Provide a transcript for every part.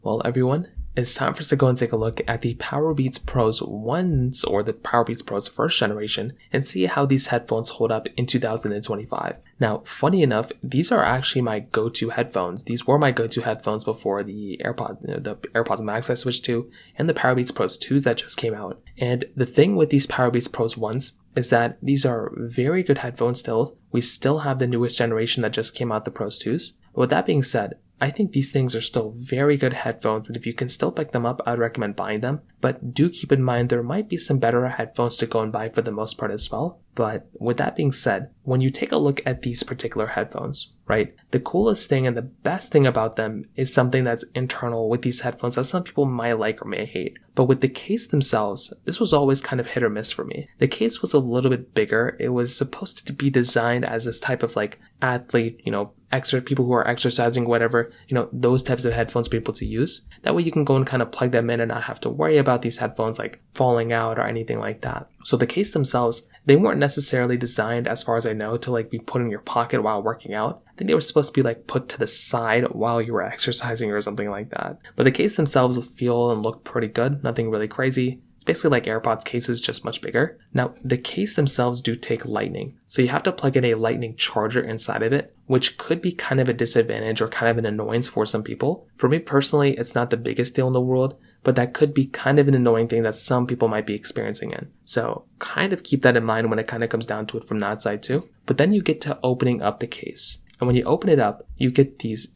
Well, everyone, it's time for us to go and take a look at the PowerBeats Pro's ones, or the PowerBeats Pro's first generation, and see how these headphones hold up in 2025. Now, funny enough, these are actually my go-to headphones. These were my go-to headphones before the AirPods Max I switched to, and the PowerBeats Pros 2s that just came out. And the thing with these PowerBeats Pros ones is that these are very good headphones still. We still have the newest generation that just came out, the Pros 2s. But with that being said, I think these things are still very good headphones, and if you can still pick them up, I'd recommend buying them. But do keep in mind there might be some better headphones to go and buy for the most part as well. But with that being said, when you take a look at these particular headphones, right, the coolest thing and the best thing about them is something that's internal with these headphones that some people might like or may hate. But with the case themselves, this was always kind of hit or miss for me. The case was a little bit bigger. It was supposed to be designed as this type of like athlete, extra people who are exercising, whatever, those types of headphones for people to use. That way you can go and kind of plug them in and not have to worry about these headphones like falling out or anything like that. So the case themselves, they weren't necessarily designed, as far as I know, to like be put in your pocket while working out. I think they were supposed to be like put to the side while you were exercising or something like that. But the case themselves feel and look pretty good, nothing really crazy. It's basically like AirPods cases, just much bigger. Now, the case themselves do take lightning. So you have to plug in a lightning charger inside of it, which could be kind of a disadvantage or kind of an annoyance for some people. For me personally, it's not the biggest deal in the world, but that could be kind of an annoying thing that some people might be experiencing in. So kind of keep that in mind when it kind of comes down to it from that side too. But then you get to opening up the case. And when you open it up, you get these,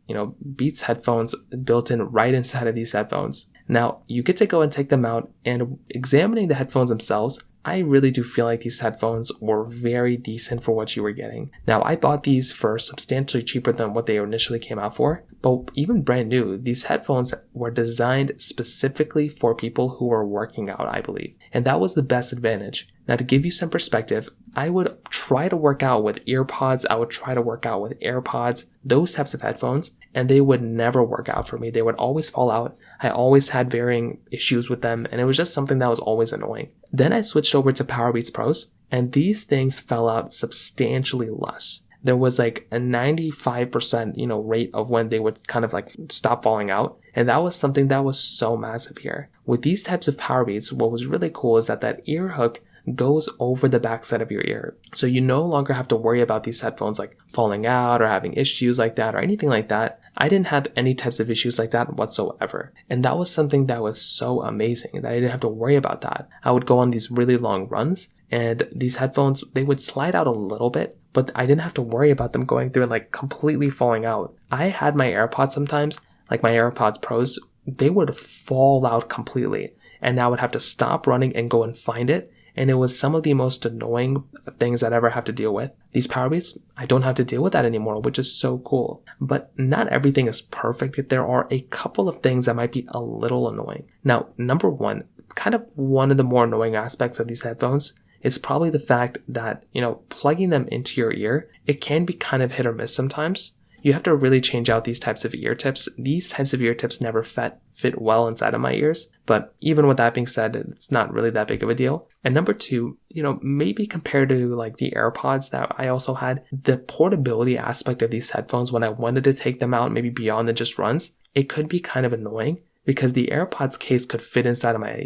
Beats headphones built in right inside of these headphones. Now, you get to go and take them out, and examining the headphones themselves, I really do feel like these headphones were very decent for what you were getting. Now, I bought these for substantially cheaper than what they initially came out for, but even brand new, these headphones were designed specifically for people who are working out, I believe. And that was the best advantage. Now, to give you some perspective, I would try to work out with earpods, I would try to work out with AirPods, those types of headphones, and they would never work out for me. They would always fall out. I always had varying issues with them, and it was just something that was always annoying. Then I switched over to PowerBeats Pros, and these things fell out substantially less. There was like a 95%, rate of when they would kind of like stop falling out. And that was something that was so massive here. With these types of PowerBeats, what was really cool is that ear hook goes over the backside of your ear. So you no longer have to worry about these headphones like falling out or having issues like that or anything like that. I didn't have any types of issues like that whatsoever. And that was something that was so amazing that I didn't have to worry about that. I would go on these really long runs, and these headphones, they would slide out a little bit, but I didn't have to worry about them going through and like completely falling out. I had my AirPods sometimes, like my AirPods Pros, they would fall out completely, and I would have to stop running and go and find it. And it was some of the most annoying things I'd ever have to deal with. These PowerBeats, I don't have to deal with that anymore, which is so cool. But not everything is perfect. There are a couple of things that might be a little annoying. Now, number one, kind of one of the more annoying aspects of these headphones is probably the fact that, plugging them into your ear, it can be kind of hit or miss sometimes. You have to really change out these types of ear tips. These types of ear tips never fit well inside of my ears. But even with that being said, it's not really that big of a deal. And number two, maybe compared to like the AirPods that I also had, the portability aspect of these headphones, when I wanted to take them out, maybe beyond the just runs, it could be kind of annoying because the AirPods case could fit inside of my,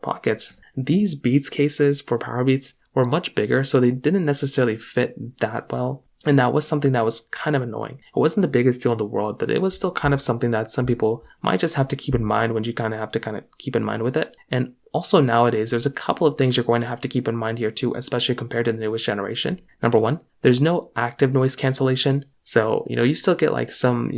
pockets. These Beats cases for PowerBeats were much bigger, so they didn't necessarily fit that well. And that was something that was kind of annoying. It wasn't the biggest deal in the world, but it was still kind of something that some people might just have to keep in mind when you kind of have to keep in mind with it. And also nowadays, there's a couple of things you're going to have to keep in mind here too, especially compared to the newest generation. Number one, there's no active noise cancellation. So, you still get like some,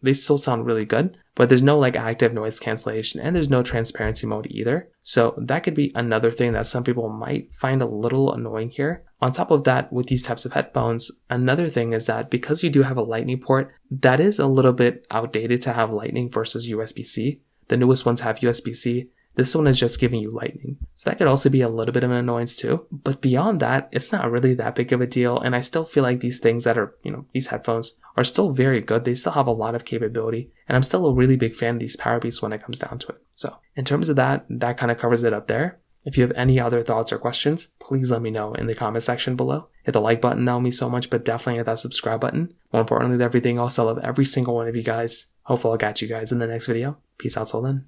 they still sound really good, but there's no like active noise cancellation, and there's no transparency mode either. So that could be another thing that some people might find a little annoying here. On top of that, with these types of headphones, another thing is that because you do have a lightning port, that is a little bit outdated to have lightning versus USB-C. The newest ones have USB-C. This one is just giving you lightning. So that could also be a little bit of an annoyance too. But beyond that, it's not really that big of a deal. And I still feel like these things that are, these headphones are still very good. They still have a lot of capability. And I'm still a really big fan of these PowerBeats when it comes down to it. So in terms of that kind of covers it up there. If you have any other thoughts or questions, please let me know in the comment section below. Hit the like button, that would mean so much, but definitely hit that subscribe button. More importantly than everything else, I love every single one of you guys. Hopefully I'll catch you guys in the next video. Peace out till then.